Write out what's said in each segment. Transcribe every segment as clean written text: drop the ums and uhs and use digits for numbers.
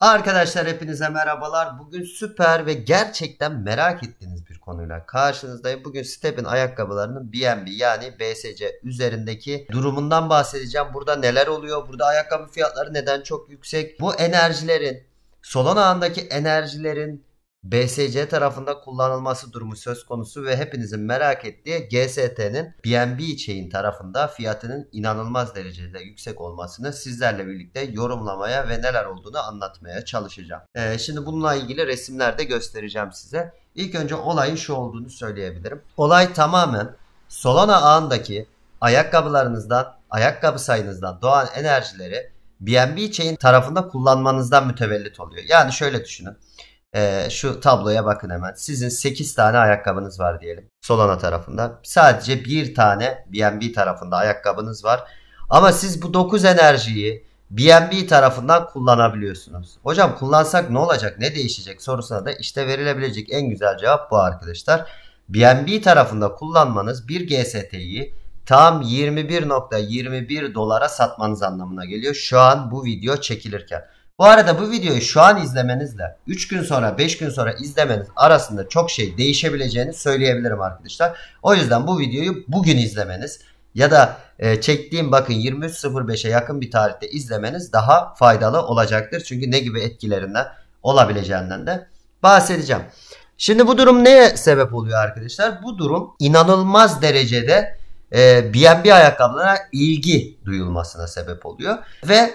Arkadaşlar hepinize merhabalar. Bugün süper ve gerçekten merak ettiğiniz bir konuyla karşınızdayım. Bugün Step'in ayakkabılarının BNB yani BSC üzerindeki durumundan bahsedeceğim. Burada neler oluyor? Burada ayakkabı fiyatları neden çok yüksek? Bu enerjilerin, Solana ağındaki enerjilerin BSC tarafında kullanılması durumu söz konusu ve hepinizin merak ettiği GST'nin BNB chain tarafında fiyatının inanılmaz derecede yüksek olmasını sizlerle birlikte yorumlamaya ve neler olduğunu anlatmaya çalışacağım. Şimdi bununla ilgili resimlerde göstereceğim size. İlk önce olayın şu olduğunu söyleyebilirim. Olay tamamen Solana ağındaki ayakkabılarınızdan, ayakkabı sayınızdan doğan enerjileri BNB chain tarafında kullanmanızdan mütevellit oluyor. Yani şöyle düşünün. Şu tabloya bakın hemen. Sizin 8 tane ayakkabınız var diyelim. Solana tarafından. Sadece bir tane BNB tarafında ayakkabınız var. Ama siz bu 9 enerjiyi BNB tarafından kullanabiliyorsunuz. Hocam kullansak ne olacak? Ne değişecek sorusuna da işte verilebilecek en güzel cevap bu arkadaşlar. BNB tarafında kullanmanız bir GST'yi tam 21.21 dolara satmanız anlamına geliyor. Şu an bu video çekilirken. Bu arada bu videoyu şu an izlemenizle 3 gün sonra 5 gün sonra izlemeniz arasında çok şey değişebileceğini söyleyebilirim arkadaşlar. O yüzden bu videoyu bugün izlemeniz ya da çektiğim bakın 23.05'e yakın bir tarihte izlemeniz daha faydalı olacaktır. Çünkü ne gibi etkilerinden olabileceğinden de bahsedeceğim. Şimdi bu durum neye sebep oluyor arkadaşlar? Bu durum inanılmaz derecede BNB ayakkabılarına ilgi duyulmasına sebep oluyor ve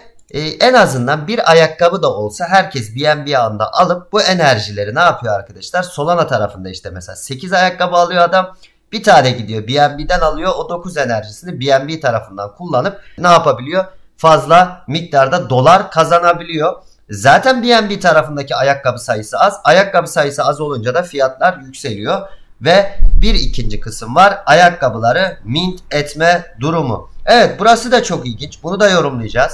en azından bir ayakkabı da olsa herkes BNB ağında alıp bu enerjileri ne yapıyor arkadaşlar? Solana tarafında işte mesela 8 ayakkabı alıyor adam. Bir tane gidiyor BNB'den alıyor. O 9 enerjisini BNB tarafından kullanıp ne yapabiliyor? Fazla miktarda dolar kazanabiliyor. Zaten BNB tarafındaki ayakkabı sayısı az. Ayakkabı sayısı az olunca da fiyatlar yükseliyor. Ve bir ikinci kısım var. Ayakkabıları mint etme durumu. Evet, burası da çok ilginç. Bunu da yorumlayacağız.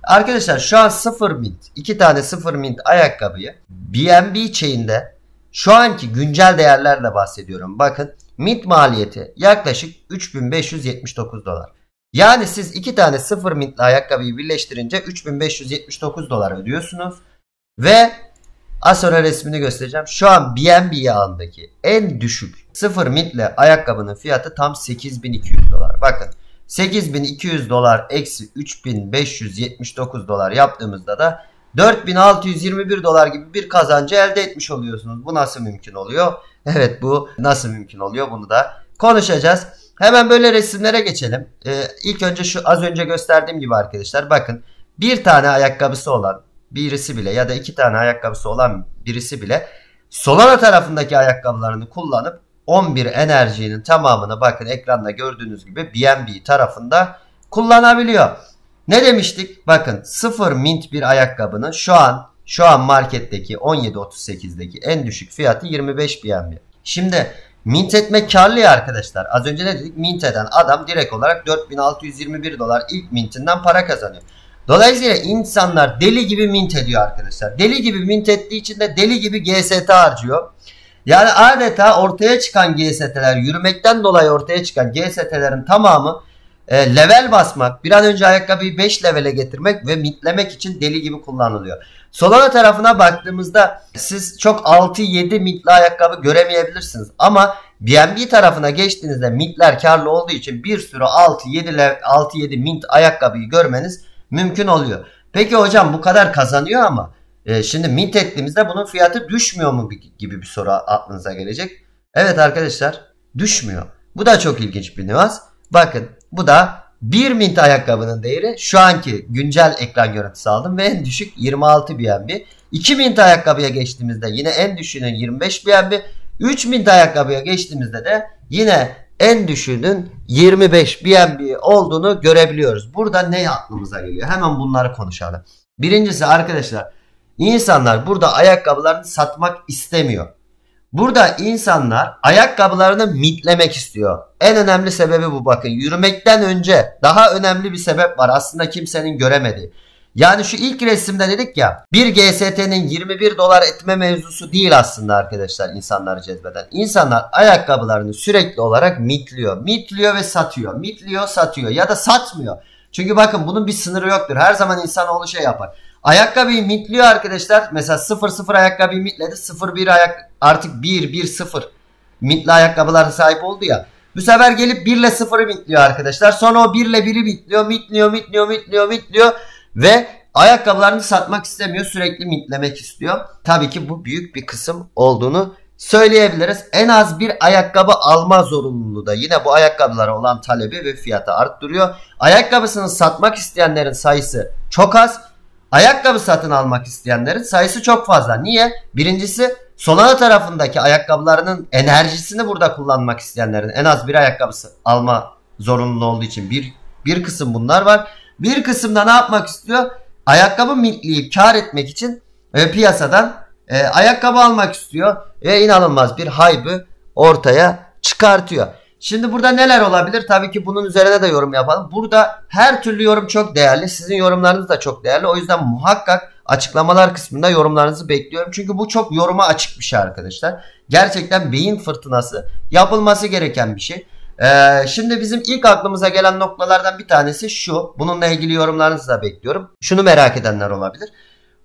Arkadaşlar şu an 0 mint, 2 tane 0 mint ayakkabıyı BNB chain'de şu anki güncel değerlerle bahsediyorum. Bakın mint maliyeti yaklaşık 3579 dolar. Yani siz 2 tane 0 mintli ayakkabıyı birleştirince 3579 dolar ödüyorsunuz. Ve az sonra resmini göstereceğim. Şu an BNB ağındaki en düşük 0 mintli ayakkabının fiyatı tam 8200 dolar. Bakın. 8200 dolar eksi 3579 dolar yaptığımızda da 4621 dolar gibi bir kazancı elde etmiş oluyorsunuz. Bu nasıl mümkün oluyor? Evet, bu nasıl mümkün oluyor? Bunu da konuşacağız. Hemen böyle resimlere geçelim. İlk önce şu az önce gösterdiğim gibi arkadaşlar bakın, bir tane ayakkabısı olan birisi bile ya da 2 tane ayakkabısı olan birisi bile Solana tarafındaki ayakkabılarını kullanıp 11 enerjinin tamamını bakın ekranda gördüğünüz gibi BNB tarafında kullanabiliyor. Ne demiştik? Bakın 0 mint bir ayakkabının şu an marketteki 17.38'deki en düşük fiyatı 25 BNB. Şimdi mint etmek karlı ya arkadaşlar. Az önce ne dedik? Mint eden adam direkt olarak 4621 dolar ilk mintinden para kazanıyor. Dolayısıyla insanlar deli gibi mint ediyor arkadaşlar. Deli gibi mint ettiği için de deli gibi GST harcıyor. Yani adeta ortaya çıkan GST'ler, yürümekten dolayı ortaya çıkan GST'lerin tamamı level basmak, bir an önce ayakkabıyı 5 levele getirmek ve mintlemek için deli gibi kullanılıyor. Solana tarafına baktığımızda siz çok 6-7 mintli ayakkabı göremeyebilirsiniz. Ama BNB tarafına geçtiğinizde mintler karlı olduğu için bir sürü 6-7 mint ayakkabıyı görmeniz mümkün oluyor. Peki hocam bu kadar kazanıyor ama şimdi mint ettiğimizde bunun fiyatı düşmüyor mu gibi bir soru aklınıza gelecek. Evet arkadaşlar, düşmüyor. Bu da çok ilginç bir nüans. Bakın bu da 1 mint ayakkabının değeri, şu anki güncel ekran görüntüsü aldım ve en düşük 26 BNB. 2 mint ayakkabıya geçtiğimizde yine en düşüğünün 25 BNB. 3 mint ayakkabıya geçtiğimizde de yine en düşüğünün 25 BNB olduğunu görebiliyoruz. Burada ne aklımıza geliyor? Hemen bunları konuşalım. Birincisi arkadaşlar, İnsanlar burada ayakkabılarını satmak istemiyor. Burada insanlar ayakkabılarını mintlemek istiyor. En önemli sebebi bu bakın. Yürümekten önce daha önemli bir sebep var. Aslında kimsenin göremediği. Yani şu ilk resimde dedik ya, bir GST'nin 21 dolar etme mevzusu değil aslında arkadaşlar insanları cezbeden. İnsanlar ayakkabılarını sürekli olarak mintliyor. Mintliyor ve satıyor. Mintliyor, satıyor ya da satmıyor. Çünkü bakın bunun bir sınırı yoktur. Her zaman insanoğlu şey yapar. Ayakkabıyı mintliyor arkadaşlar. Mesela 0-0 ayakkabıyı mintledi. 0-1 artık 1-1-0 mintli ayakkabılara sahip oldu ya. Bu sefer gelip 1 ile 0'ı mintliyor arkadaşlar. Sonra o 1 ile 1'i mintliyor ve ayakkabılarını satmak istemiyor. Sürekli mintlemek istiyor. Tabii ki bu büyük bir kısım olduğunu söyleyebiliriz. En az bir ayakkabı alma zorunluluğu da yine bu ayakkabılara olan talebi ve fiyatı arttırıyor. Ayakkabısını satmak isteyenlerin sayısı çok az. Ayakkabı satın almak isteyenlerin sayısı çok fazla. Niye? Birincisi Solana tarafındaki ayakkabılarının enerjisini burada kullanmak isteyenlerin en az bir ayakkabısı alma zorunluluğu olduğu için bir kısım bunlar var. Bir kısım da ne yapmak istiyor? Ayakkabı mintleyip kar etmek için piyasadan ayakkabı almak istiyor. Ve inanılmaz bir hype'ı ortaya çıkartıyor. Şimdi burada neler olabilir? Tabii ki bunun üzerine de yorum yapalım. Burada her türlü yorum çok değerli. Sizin yorumlarınız da çok değerli. O yüzden muhakkak açıklamalar kısmında yorumlarınızı bekliyorum. Çünkü bu çok yoruma açık bir şey arkadaşlar. Gerçekten beyin fırtınası, yapılması gereken bir şey. Şimdi bizim ilk aklımıza gelen noktalardan bir tanesi şu. Bununla ilgili yorumlarınızı da bekliyorum. Şunu merak edenler olabilir.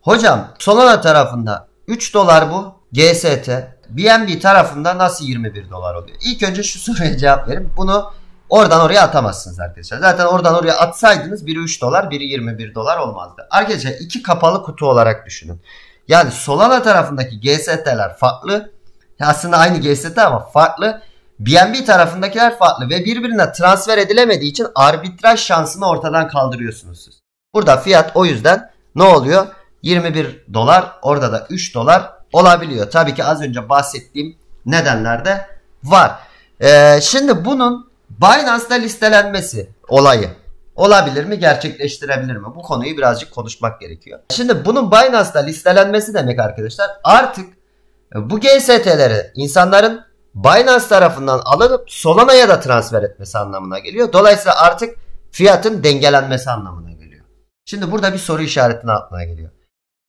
Hocam Solana tarafında 3 dolar bu GST. BNB tarafında nasıl 21 dolar oluyor? İlk önce şu soruya cevap verin. Bunu oradan oraya atamazsınız arkadaşlar. Zaten oradan oraya atsaydınız biri 3 dolar biri 21 dolar olmazdı. Arkadaşlar iki kapalı kutu olarak düşünün. Yani Solana tarafındaki GST'ler farklı. Aslında aynı GST ama farklı. BNB tarafındakiler farklı ve birbirine transfer edilemediği için arbitraj şansını ortadan kaldırıyorsunuz siz. Burada fiyat o yüzden ne oluyor? 21 dolar, orada da 3 dolar olabiliyor. Tabii ki az önce bahsettiğim nedenler de var. Şimdi bunun Binance'da listelenmesi olayı olabilir mi? Gerçekleştirebilir mi? Bu konuyu birazcık konuşmak gerekiyor. Şimdi bunun Binance'da listelenmesi demek arkadaşlar artık bu GST'leri insanların Binance tarafından alınıp Solana'ya da transfer etmesi anlamına geliyor. Dolayısıyla artık fiyatın dengelenmesi anlamına geliyor. Şimdi burada bir soru işaretinin aklına geliyor.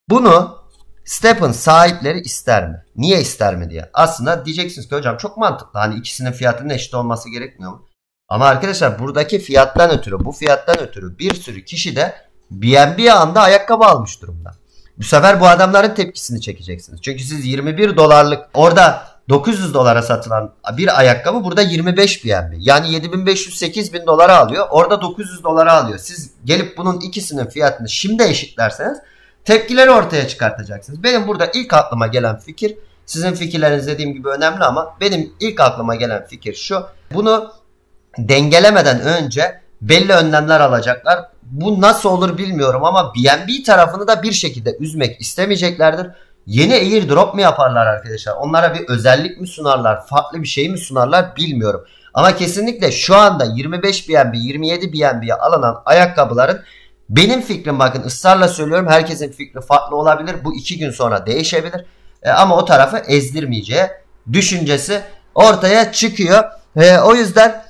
Bunu STEP'in sahipleri ister mi? Niye ister mi diye. Aslında diyeceksiniz ki hocam çok mantıklı. Hani ikisinin fiyatının eşit olması gerekmiyor mu? Ama arkadaşlar buradaki fiyattan ötürü, bu fiyattan ötürü bir sürü kişi de BNB ağında ayakkabı almış durumda. Bu sefer bu adamların tepkisini çekeceksiniz. Çünkü siz 21 dolarlık orada 900 dolara satılan bir ayakkabı burada 25 BNB. Yani 7500-8000 dolara alıyor. Orada 900 dolara alıyor. Siz gelip bunun ikisinin fiyatını şimdi eşitlerseniz tepkileri ortaya çıkartacaksınız. Benim burada ilk aklıma gelen fikir, sizin fikirleriniz dediğim gibi önemli ama benim ilk aklıma gelen fikir şu. Bunu dengelemeden önce belli önlemler alacaklar. Bu nasıl olur bilmiyorum ama BNB tarafını da bir şekilde üzmek istemeyeceklerdir. Yeni airdrop mu yaparlar arkadaşlar? Onlara bir özellik mi sunarlar? Farklı bir şey mi sunarlar bilmiyorum. Ama kesinlikle şu anda 25 BNB, 27 BNB'ye alınan ayakkabıların benim fikrim, bakın ısrarla söylüyorum, herkesin fikri farklı olabilir. Bu 2 gün sonra değişebilir. Ama o tarafı ezdirmeyeceği düşüncesi ortaya çıkıyor. O yüzden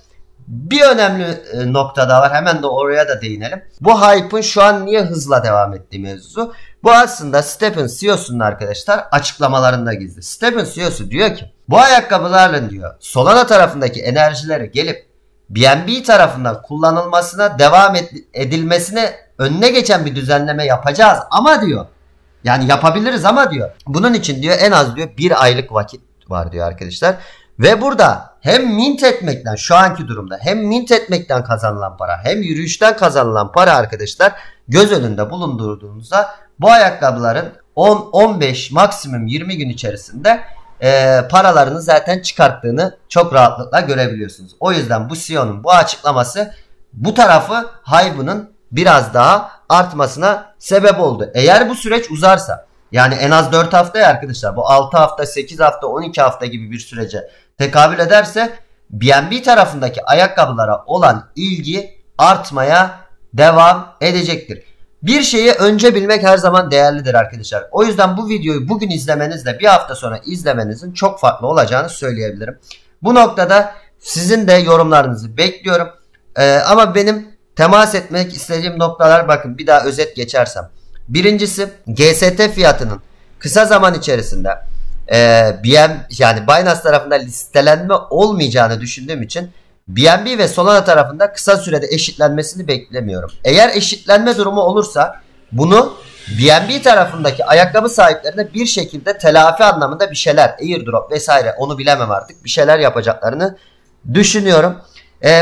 bir önemli nokta daha var. Hemen de oraya da değinelim. Bu hype'ın şu an niye hızla devam ettiği mevzusu. Bu aslında STEP'in CEO'sunun arkadaşlar açıklamalarında gizli. STEP'in CEO'su diyor ki bu ayakkabılarla diyor Solana tarafındaki enerjileri gelip BNB tarafından kullanılmasına devam edilmesine önüne geçen bir düzenleme yapacağız ama diyor. Yani yapabiliriz ama diyor. Bunun için diyor en az diyor 1 aylık vakit var diyor arkadaşlar. Ve burada hem mint etmekten şu anki durumda hem mint etmekten kazanılan para hem yürüyüşten kazanılan para arkadaşlar göz önünde bulundurduğunuzda bu ayakkabıların 10-15 maksimum 20 gün içerisinde paralarını zaten çıkarttığını çok rahatlıkla görebiliyorsunuz. O yüzden bu CEO'nun bu açıklaması bu tarafı hype'ının biraz daha artmasına sebep oldu. Eğer bu süreç uzarsa, yani en az 4 haftaya arkadaşlar, bu 6 hafta, 8 hafta, 12 hafta gibi bir sürece tekabül ederse BNB tarafındaki ayakkabılara olan ilgi artmaya devam edecektir. Bir şeyi önce bilmek her zaman değerlidir arkadaşlar. O yüzden bu videoyu bugün izlemenizle bir hafta sonra izlemenizin çok farklı olacağını söyleyebilirim. Bu noktada sizin de yorumlarınızı bekliyorum. Ama benim temas etmek istediğim noktalar, bakın bir daha özet geçersem. Birincisi GST fiyatının kısa zaman içerisinde yani Binance tarafında listelenme olmayacağını düşündüğüm için BNB ve Solana tarafında kısa sürede eşitlenmesini beklemiyorum. Eğer eşitlenme durumu olursa bunu B&B tarafındaki ayakkabı sahiplerine bir şekilde telafi anlamında bir şeyler, airdrop vesaire, onu bilemem artık, bir şeyler yapacaklarını düşünüyorum.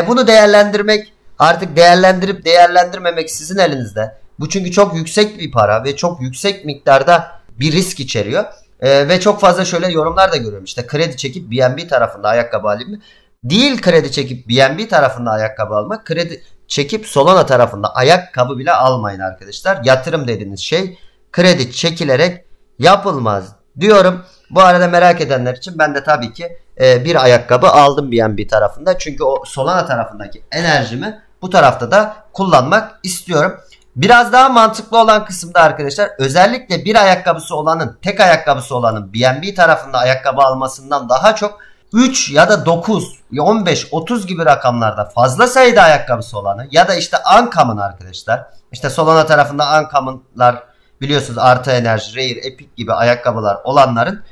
Bunu değerlendirmek, artık değerlendirip değerlendirmemek sizin elinizde. Bu çünkü çok yüksek bir para ve çok yüksek miktarda bir risk içeriyor. Ve çok fazla şöyle yorumlar da görüyorum. İşte kredi çekip B&B tarafında ayakkabı alayım mı? Değil, kredi çekip B&B tarafında ayakkabı almak. Kredi çekip Solana tarafında ayakkabı bile almayın arkadaşlar. Yatırım dediğiniz şey kredi çekilerek yapılmaz diyorum. Bu arada merak edenler için ben de tabii ki bir ayakkabı aldım B&B tarafında. Çünkü o Solana tarafındaki enerjimi bu tarafta da kullanmak istiyorum. Biraz daha mantıklı olan kısımda arkadaşlar, özellikle bir ayakkabısı olanın, tek ayakkabısı olanın B&B tarafında ayakkabı almasından daha çok 3 ya da 9, 15, 30 gibi rakamlarda fazla sayıda ayakkabısı olanı ya da işte Uncommon arkadaşlar. İşte Solana tarafında Uncommon'lar biliyorsunuz, artı enerji, Rare, Epic gibi ayakkabılar olanların,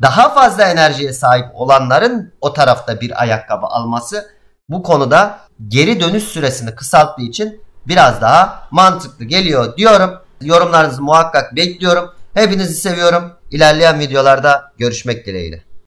daha fazla enerjiye sahip olanların o tarafta bir ayakkabı alması bu konuda geri dönüş süresini kısalttığı için biraz daha mantıklı geliyor diyorum. Yorumlarınızı muhakkak bekliyorum. Hepinizi seviyorum. İlerleyen videolarda görüşmek dileğiyle.